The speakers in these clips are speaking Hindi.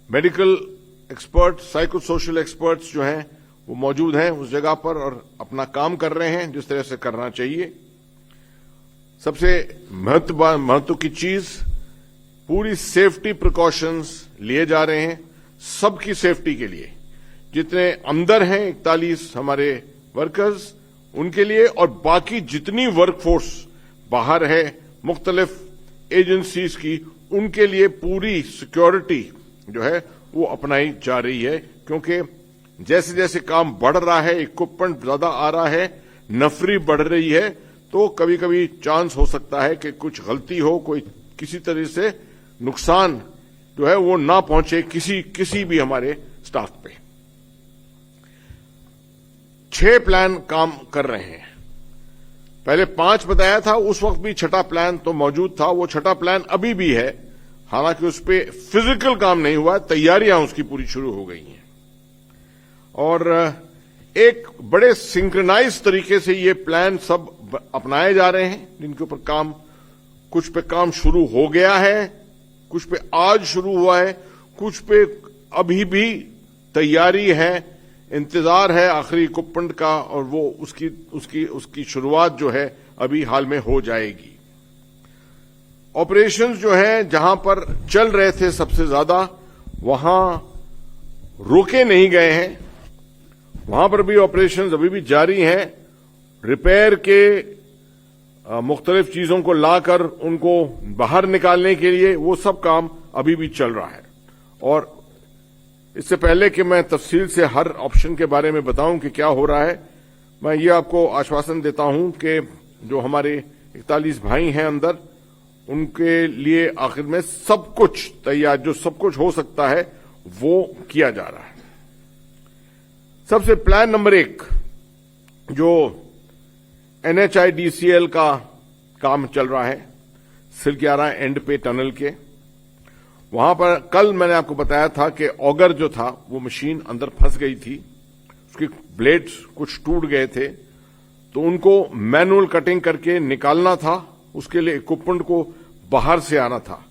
Medical expert, psycho social experts जो हैं वो मौजूद हैं उस जगह पर और अपना काम कर रहे हैं जिस तरह से करना चाहिए। सबसे महत्व की चीज, पूरी सेफ्टी प्रिकॉशंस लिए जा रहे हैं सबकी सेफ्टी के लिए। जितने अंदर हैं 41 हमारे वर्कर्स, उनके लिए, और बाकी जितनी वर्कफोर्स बाहर है मुख्तलिफ एजेंसीज की, उनके लिए पूरी सिक्योरिटी जो है वो अपनाई जा रही है। क्योंकि जैसे जैसे काम बढ़ रहा है, इक्विपमेंट ज्यादा आ रहा है, नफरी बढ़ रही है, तो कभी कभी चांस हो सकता है कि कुछ गलती हो, कोई किसी तरह से नुकसान जो है वो ना पहुंचे किसी भी हमारे स्टाफ पे। 6 प्लान काम कर रहे हैं। पहले 5 बताया था, उस वक्त भी छठा प्लान तो मौजूद था। वो छठा प्लान अभी भी है, हालांकि उस पर फिजिकल काम नहीं हुआ, तैयारियां उसकी पूरी शुरू हो गई हैं। और एक बड़े सिंक्रोनाइज तरीके से ये प्लान सब अपनाए जा रहे हैं, जिनके ऊपर कुछ पे काम शुरू हो गया है, कुछ पे आज शुरू हुआ है, कुछ पे अभी भी तैयारी है, इंतजार है आखिरी इक्विपमेंट का, और वो उसकी शुरुआत जो है अभी हाल में हो जाएगी। ऑपरेशंस जो है जहां पर चल रहे थे सबसे ज्यादा, वहां रोके नहीं गए हैं, वहां पर भी ऑपरेशंस अभी भी जारी हैं। रिपेयर के मुख्तलिफ चीजों को लाकर उनको बाहर निकालने के लिए वो सब काम अभी भी चल रहा है। और इससे पहले कि मैं तफसील से हर ऑप्शन के बारे में बताऊं कि क्या हो रहा है, मैं ये आपको आश्वासन देता हूं कि जो हमारे 41 भाई हैं अंदर, उनके लिए आखिर में सब कुछ तैयार, जो सब कुछ हो सकता है वो किया जा रहा है। सबसे प्लान नंबर 1 जो NHIDCL का काम चल रहा है, सिलक्यारा एंड पे टनल के, वहां पर कल मैंने आपको बताया था कि ऑगर जो था वो मशीन अंदर फंस गई थी, उसके ब्लेड्स कुछ टूट गए थे, तो उनको मैनुअल कटिंग करके निकालना था। उसके लिए इक्विपमेंट को बाहर से आना था।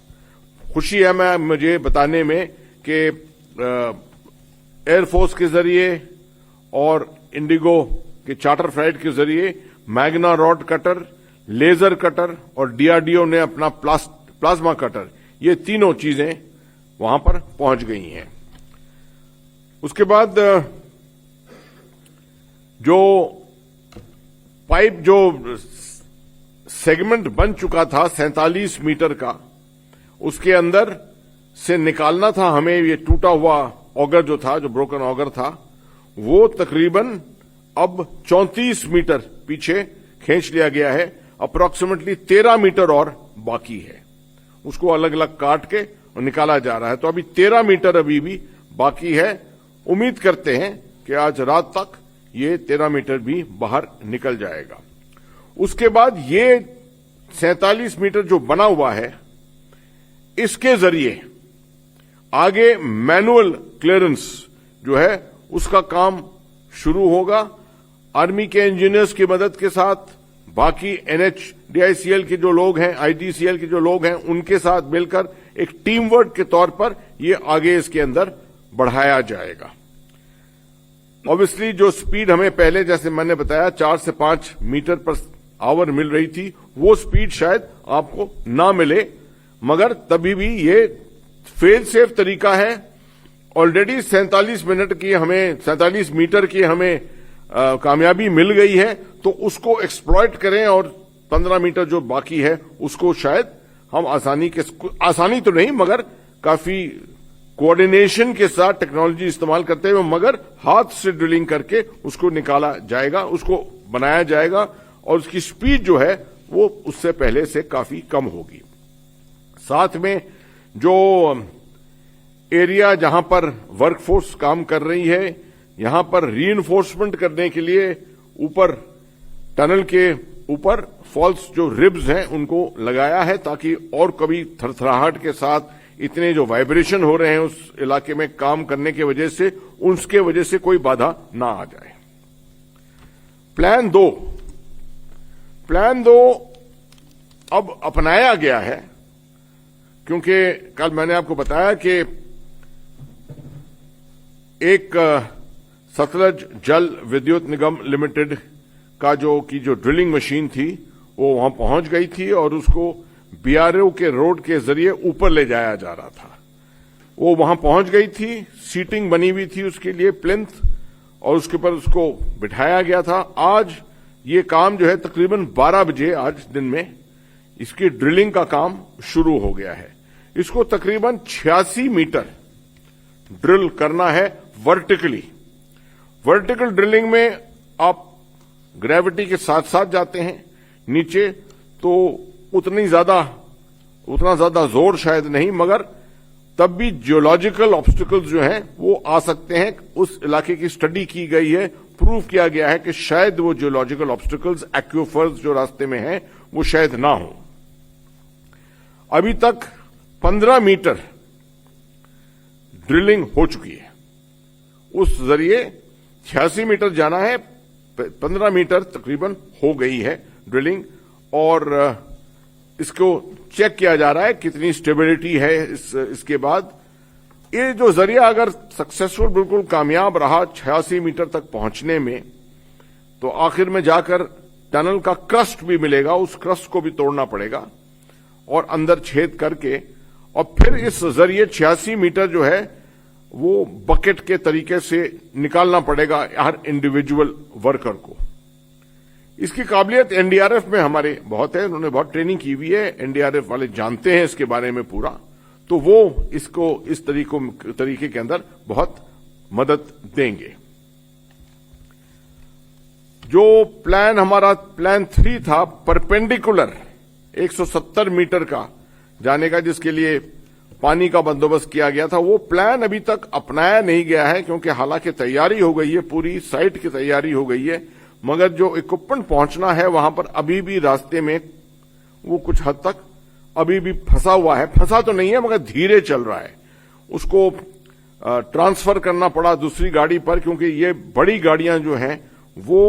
खुशी है मुझे बताने में कि एयरफोर्स के जरिए और इंडिगो के चार्टर फ्लाइट के जरिए magna rod cutter, laser cutter और DRDO ने अपना प्लाज्मा कटर, ये तीनों चीजें वहां पर पहुंच गई हैं। उसके बाद जो पाइप, जो सेगमेंट बन चुका था 47 मीटर का, उसके अंदर से निकालना था हमें। ये टूटा हुआ ऑगर जो था, जो ब्रोकन ऑगर था, वो तकरीबन अब 34 मीटर पीछे खींच लिया गया है। अप्रॉक्सीमेटली 13 मीटर और बाकी है, उसको अलग अलग काट के और निकाला जा रहा है। तो अभी 13 मीटर अभी भी बाकी है। उम्मीद करते हैं कि आज रात तक ये 13 मीटर भी बाहर निकल जाएगा। उसके बाद ये 47 मीटर जो बना हुआ है, इसके जरिए आगे मैनुअल क्लियरेंस जो है उसका काम शुरू होगा। आर्मी के इंजीनियर्स की मदद के साथ, बाकी NHDICL के जो लोग हैं, IDCL के जो लोग हैं, उनके साथ मिलकर एक टीम वर्क के तौर पर ये आगे इसके अंदर बढ़ाया जाएगा। ऑब्वियसली जो स्पीड हमें पहले, जैसे मैंने बताया, 4 से 5 मीटर पर आवर मिल रही थी, वो स्पीड शायद आपको ना मिले, मगर तभी भी ये फेल सेफ तरीका है। ऑलरेडी 47 मीटर की हमें कामयाबी मिल गई है, तो उसको एक्सप्लॉइट करें और 15 मीटर जो बाकी है उसको शायद हम आसानी तो नहीं, मगर काफी कोऑर्डिनेशन के साथ टेक्नोलॉजी इस्तेमाल करते हुए, मगर हाथ से ड्रिलिंग करके उसको निकाला जाएगा, उसको बनाया जाएगा, और उसकी स्पीड जो है वो उससे पहले से काफी कम होगी। साथ में जो एरिया जहां पर वर्कफोर्स काम कर रही है, यहां पर रीइंफोर्समेंट करने के लिए ऊपर टनल के ऊपर फॉल्स जो रिब्स हैं उनको लगाया है, ताकि और कभी थरथराहट के साथ इतने जो वाइब्रेशन हो रहे हैं उस इलाके में काम करने की वजह से, उसके वजह से कोई बाधा ना आ जाए। प्लान 2 अब अपनाया गया है, क्योंकि कल मैंने आपको बताया कि एक सतलज जल विद्युत निगम लिमिटेड का जो ड्रिलिंग मशीन थी वो वहां पहुंच गई थी और उसको बीआरओ के रोड के जरिए ऊपर ले जाया जा रहा था। वो वहां पहुंच गई थी, सीटिंग बनी हुई थी उसके लिए प्लिंथ, और उसके ऊपर उसको बिठाया गया था। आज ये काम जो है तकरीबन 12 बजे आज दिन में इसकी ड्रिलिंग का काम शुरू हो गया है। इसको तकरीबन 86 मीटर ड्रिल करना है वर्टिकली। वर्टिकल ड्रिलिंग में आप ग्रेविटी के साथ साथ जाते हैं नीचे, तो उतना ज्यादा जोर शायद नहीं, मगर तब भी जियोलॉजिकल ऑब्स्टिकल्स जो हैं वो आ सकते हैं। उस इलाके की स्टडी की गई है, प्रूव किया गया है कि शायद वो जियोलॉजिकल ऑब्स्टिकल्स एक्यूफर्स जो रास्ते में हैं वो शायद ना हो। अभी तक 15 मीटर ड्रिलिंग हो चुकी है, उस जरिए 86 मीटर जाना है, 15 मीटर तकरीबन हो गई है ड्रिलिंग, और इसको चेक किया जा रहा है कितनी स्टेबिलिटी है। इसके बाद ये जो जरिया अगर सक्सेसफुल बिल्कुल कामयाब रहा 86 मीटर तक पहुंचने में, तो आखिर में जाकर टनल का क्रस्ट भी मिलेगा, उस क्रस्ट को भी तोड़ना पड़ेगा और अंदर छेद करके, और फिर इस जरिए 86 मीटर जो है वो बकेट के तरीके से निकालना पड़ेगा हर इंडिविजुअल वर्कर को। इसकी काबिलियत एनडीआरएफ में हमारे बहुत है, उन्होंने बहुत ट्रेनिंग की हुई है, एनडीआरएफ वाले जानते हैं इसके बारे में पूरा, तो वो इसको इस तरीके के अंदर बहुत मदद देंगे। जो प्लान हमारा प्लान 3 था परपेंडिकुलर 170 मीटर का जाने का, जिसके लिए पानी का बंदोबस्त किया गया था, वो प्लान अभी तक अपनाया नहीं गया है, क्योंकि हालांकि तैयारी हो गई है, पूरी साइट की तैयारी हो गई है, मगर जो इक्विपमेंट पहुंचना है वहां पर अभी भी रास्ते में वो कुछ हद तक अभी भी फंसा हुआ है। फंसा तो नहीं है मगर धीरे चल रहा है। उसको ट्रांसफर करना पड़ा दूसरी गाड़ी पर, क्योंकि ये बड़ी गाड़ियां जो हैं वो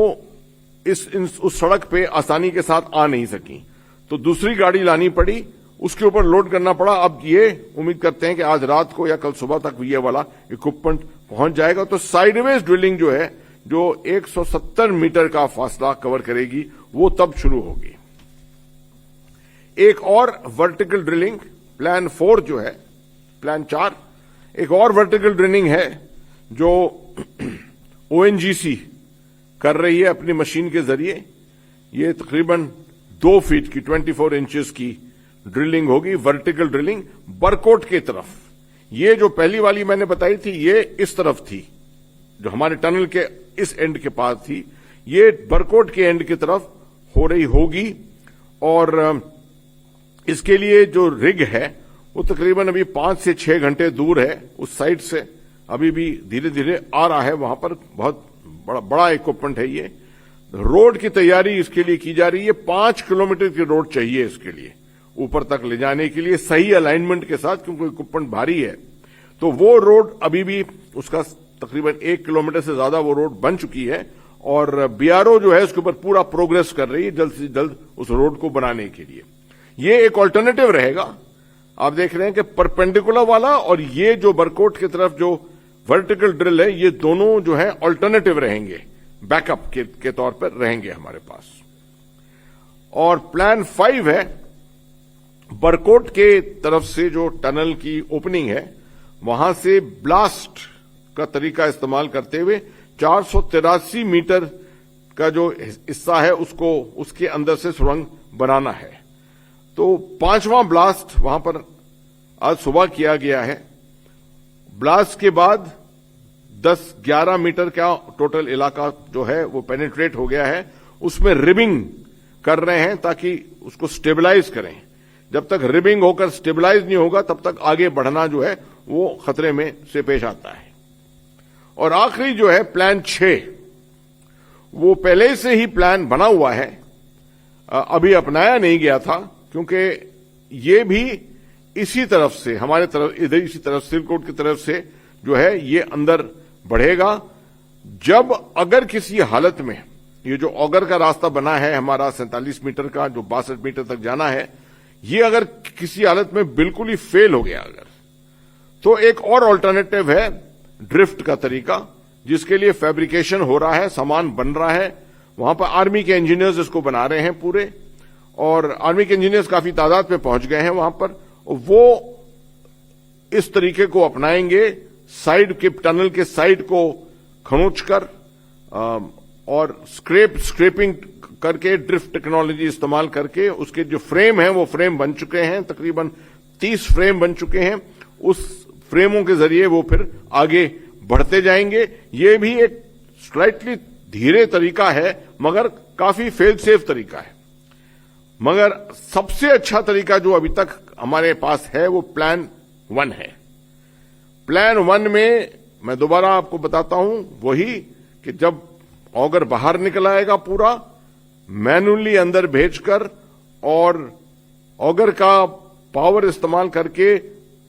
उस सड़क पे आसानी के साथ आ नहीं सकी, तो दूसरी गाड़ी लानी पड़ी, उसके ऊपर लोड करना पड़ा। अब ये उम्मीद करते हैं कि आज रात को या कल सुबह तक ये वाला इक्विपमेंट पहुंच जाएगा, तो साइडवेज ड्रिलिंग जो है, जो 170 मीटर का फासला कवर करेगी, वो तब शुरू होगी। एक और वर्टिकल ड्रिलिंग प्लान 4 जो है, प्लान 4 एक और वर्टिकल ड्रिलिंग है जो ओएनजीसी कर रही है अपनी मशीन के जरिए। ये तकरीबन 2 फीट की 24 इंचेस की ड्रिलिंग होगी, वर्टिकल ड्रिलिंग बरकोट की तरफ। ये जो पहली वाली मैंने बताई थी ये इस तरफ थी, जो हमारे टनल के इस एंड के पास थी, ये बरकोट के एंड की तरफ हो रही होगी। और इसके लिए जो रिग है वो तकरीबन अभी 5 से 6 घंटे दूर है उस साइड से, अभी भी धीरे धीरे आ रहा है। वहां पर बहुत बड़ा इक्विपमेंट है ये। रोड की तैयारी इसके लिए की जा रही है, 5 किलोमीटर की रोड चाहिए इसके लिए ऊपर तक ले जाने के लिए, सही अलाइनमेंट के साथ, क्योंकि इक्विपमेंट भारी है। तो वो रोड अभी भी उसका तकरीबन 1 किलोमीटर से ज्यादा वो रोड बन चुकी है, और बीआरओ जो है उसके ऊपर पूरा प्रोग्रेस कर रही है जल्द से जल्द उस रोड को बनाने के लिए। ये एक ऑल्टरनेटिव रहेगा। आप देख रहे हैं कि परपेंडिकुलर वाला और ये जो बरकोट की तरफ जो वर्टिकल ड्रिल है, ये दोनों जो है ऑल्टरनेटिव रहेंगे, बैकअप के तौर पर रहेंगे हमारे पास। और प्लान 5 है बरकोट के तरफ से जो टनल की ओपनिंग है वहां से ब्लास्ट का तरीका इस्तेमाल करते हुए 483 मीटर का जो हिस्सा है उसको उसके अंदर से सुरंग बनाना है। तो 5वां ब्लास्ट वहां पर आज सुबह किया गया है। ब्लास्ट के बाद 10-11 मीटर का टोटल इलाका जो है वो पेनिट्रेट हो गया है। उसमें रिबिंग कर रहे हैं ताकि उसको स्टेबलाइज करें। जब तक रिबिंग होकर स्टेबलाइज नहीं होगा तब तक आगे बढ़ना जो है वो खतरे में से पेश आता है। और आखिरी जो है प्लान 6, वो पहले से ही प्लान बना हुआ है, अभी अपनाया नहीं गया था, क्योंकि ये भी इसी तरफ से हमारे तरफ इधर इसी तरफ सिलकोट की तरफ से जो है ये अंदर बढ़ेगा। जब अगर किसी हालत में ये जो ऑगर का रास्ता बना है हमारा 47 मीटर का जो 62 मीटर तक जाना है, ये अगर किसी हालत में बिल्कुल ही फेल हो गया अगर, तो एक और ऑल्टरनेटिव है ड्रिफ्ट का तरीका, जिसके लिए फैब्रिकेशन हो रहा है, सामान बन रहा है। वहां पर आर्मी के इंजीनियर्स इसको बना रहे हैं पूरे, और आर्मी के इंजीनियर्स काफी तादाद पे पहुंच गए हैं वहां पर। वो इस तरीके को अपनाएंगे, साइड के टनल के साइड को खरोंचकर और स्क्रेपिंग करके, ड्रिफ्ट टेक्नोलॉजी इस्तेमाल करके उसके जो फ्रेम है वो फ्रेम बन चुके हैं, तकरीबन 30 फ्रेम बन चुके हैं। उस फ्रेमों के जरिए वो फिर आगे बढ़ते जाएंगे। ये भी एक स्लाइटली धीरे तरीका है, मगर काफी फेल सेफ तरीका है। मगर सबसे अच्छा तरीका जो अभी तक हमारे पास है वो प्लान 1 है। प्लान 1 में मैं दोबारा आपको बताता हूं, वही कि जब ऑगर बाहर निकल आएगा पूरा, मैनुअली अंदर भेजकर और ऑगर का पावर इस्तेमाल करके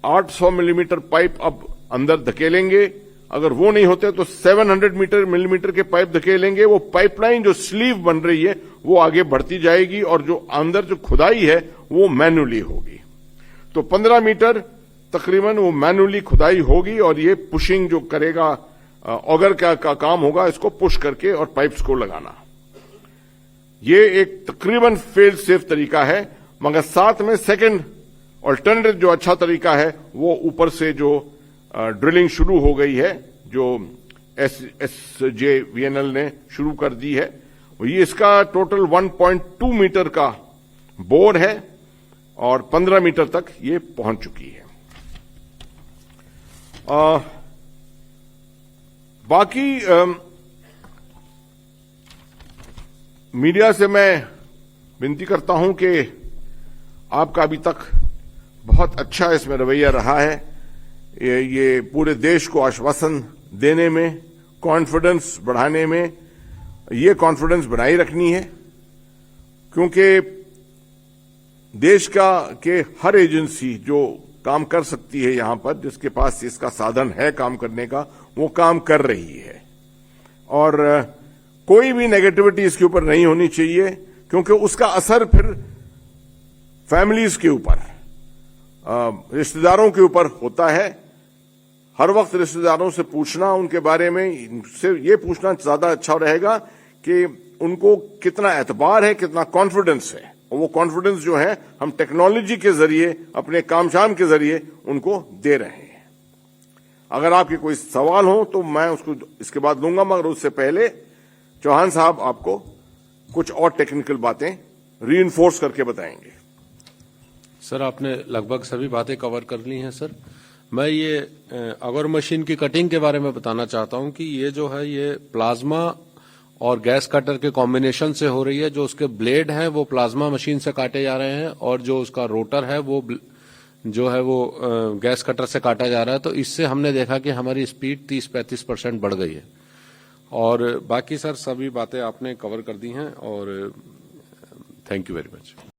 800 मिलीमीटर पाइप अब अंदर धकेलेंगे। अगर वो नहीं होते तो 700 मिलीमीटर के पाइप धकेलेंगे। वो पाइपलाइन जो स्लीव बन रही है वो आगे बढ़ती जाएगी, और जो अंदर जो खुदाई है वो मैनुअली होगी। तो 15 मीटर तकरीबन वो मैनुअली खुदाई होगी, और ये पुशिंग जो करेगा ऑगर का काम होगा, इसको पुश करके और पाइप्स को लगाना। ये एक तकरीबन फेल सेफ तरीका है, मगर साथ में सेकंड अल्टरनेटिव जो अच्छा तरीका है वो ऊपर से जो ड्रिलिंग शुरू हो गई है, जो SJVNL ने शुरू कर दी है। ये इसका टोटल 1.2 मीटर का बोर है और 15 मीटर तक ये पहुंच चुकी है। बाकी मीडिया से मैं विनती करता हूं कि आपका अभी तक बहुत अच्छा इसमें रवैया रहा है। ये पूरे देश को आश्वासन देने में, कॉन्फिडेंस बढ़ाने में, ये कॉन्फिडेंस बनाई रखनी है, क्योंकि देश के हर एजेंसी जो काम कर सकती है यहां पर, जिसके पास इसका साधन है काम करने का, वो काम कर रही है। और कोई भी नेगेटिविटी इसके ऊपर नहीं होनी चाहिए, क्योंकि उसका असर फिर फैमिलीज के ऊपर, रिश्तेदारों के ऊपर होता है। हर वक्त रिश्तेदारों से पूछना उनके बारे में, इनसे ये पूछना ज्यादा अच्छा रहेगा कि उनको कितना एतबार है, कितना कॉन्फिडेंस है। और वो कॉन्फिडेंस जो है हम टेक्नोलॉजी के जरिए, अपने कामशाम के जरिए उनको दे रहे हैं। अगर आपके कोई सवाल हो तो मैं उसको इसके बाद दूंगा, मगर उससे पहले चौहान साहब आपको कुछ और टेक्निकल बातें रीइंफोर्स करके बताएंगे। सर, आपने लगभग सभी बातें कवर कर ली हैं। सर, मैं ये ऑगर मशीन की कटिंग के बारे में बताना चाहता हूं कि ये जो है ये प्लाज्मा और गैस कटर के कॉम्बिनेशन से हो रही है। जो उसके ब्लेड हैं वो प्लाज्मा मशीन से काटे जा रहे हैं, और जो उसका रोटर है वो जो है वो गैस कटर से काटा जा रहा है। तो इससे हमने देखा कि हमारी स्पीड 30-35% बढ़ गई है। और बाकी सर सभी बातें आपने कवर कर दी हैं, और थैंक यू वेरी मच।